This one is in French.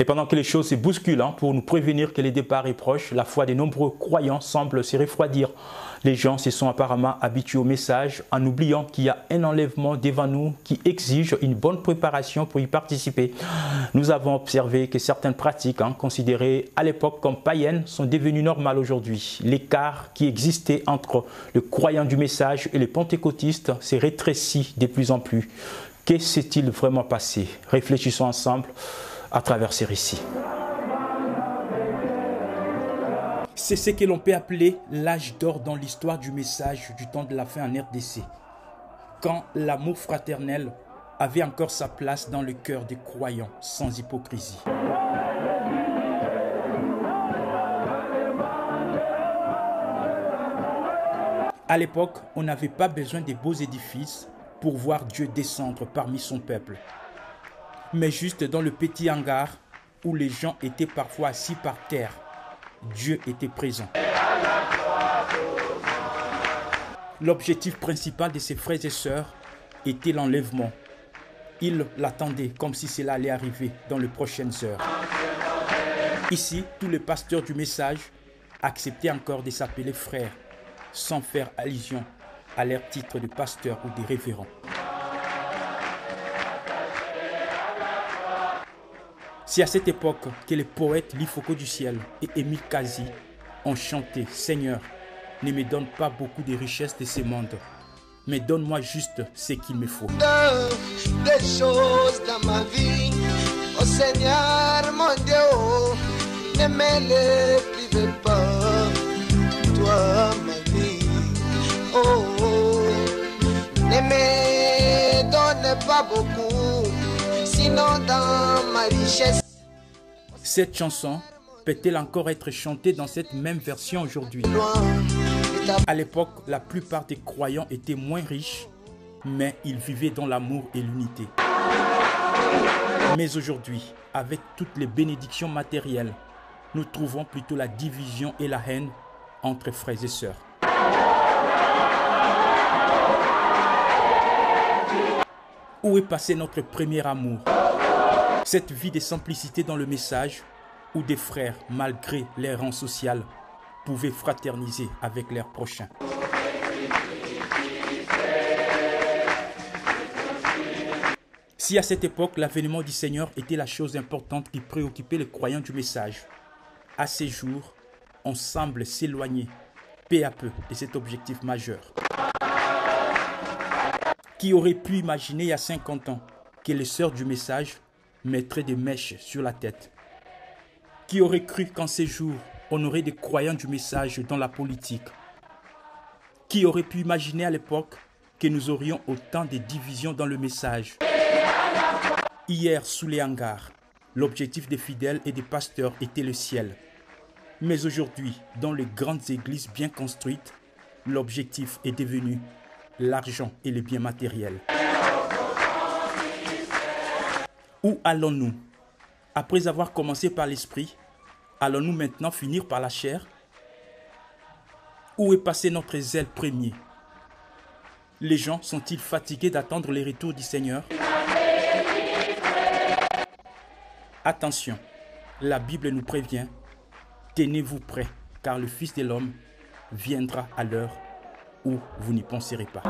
Et pendant que les choses se bousculent, pour nous prévenir que le départ est proche, la foi des nombreux croyants semble se refroidir. Les gens se sont apparemment habitués au message en oubliant qu'il y a un enlèvement devant nous qui exige une bonne préparation pour y participer. Nous avons observé que certaines pratiques considérées à l'époque comme païennes sont devenues normales aujourd'hui. L'écart qui existait entre le croyant du message et les pentecôtistes s'est rétréci de plus en plus. Que s'est-il vraiment passé? Réfléchissons ensemble à travers ces récits. C'est ce que l'on peut appeler l'âge d'or dans l'histoire du message du temps de la fin en RDC, quand l'amour fraternel avait encore sa place dans le cœur des croyants sans hypocrisie. À l'époque, on n'avait pas besoin de beaux édifices pour voir Dieu descendre parmi son peuple, mais juste dans le petit hangar où les gens étaient parfois assis par terre, Dieu était présent. L'objectif principal de ses frères et sœurs était l'enlèvement. Ils l'attendaient comme si cela allait arriver dans les prochaines heures. Ici, tous les pasteurs du message acceptaient encore de s'appeler frères, sans faire allusion à leur titre de pasteur ou de révérend. C'est à cette époque que les poètes Lifoko du ciel et Émile Kazi ont chanté « Seigneur, ne me donne pas beaucoup de richesses de ce monde, mais donne-moi juste ce qu'il me faut. » Des choses dans ma vie, oh Seigneur mon Dieu, ne me les prive pas, toi ma vie, oh, ne me donne pas beaucoup, sinon dans ma richesse. Cette chanson peut-elle encore être chantée dans cette même version aujourd'hui? À l'époque, la plupart des croyants étaient moins riches, mais ils vivaient dans l'amour et l'unité. Mais aujourd'hui, avec toutes les bénédictions matérielles, nous trouvons plutôt la division et la haine entre frères et sœurs. Où est passé notre premier amour? Cette vie de simplicité dans le message, où des frères, malgré leur rang social, pouvaient fraterniser avec leurs prochains. Si à cette époque, l'avènement du Seigneur était la chose importante qui préoccupait les croyants du message, à ces jours, on semble s'éloigner peu à peu de cet objectif majeur. Qui aurait pu imaginer il y a 50 ans que les sœurs du message mettraient des mèches sur la tête? Qui aurait cru qu'en ces jours, on aurait des croyants du message dans la politique? Qui aurait pu imaginer à l'époque que nous aurions autant de divisions dans le message? Hier, sous les hangars, l'objectif des fidèles et des pasteurs était le ciel. Mais aujourd'hui, dans les grandes églises bien construites, l'objectif est devenu l'argent et les biens matériels. Où allons-nous? Après avoir commencé par l'esprit, allons-nous maintenant finir par la chair? Où est passé notre zèle premier? Les gens sont-ils fatigués d'attendre le retour du Seigneur? Attention, la Bible nous prévient, tenez-vous prêts, car le Fils de l'homme viendra à l'heure où vous n'y penserez pas.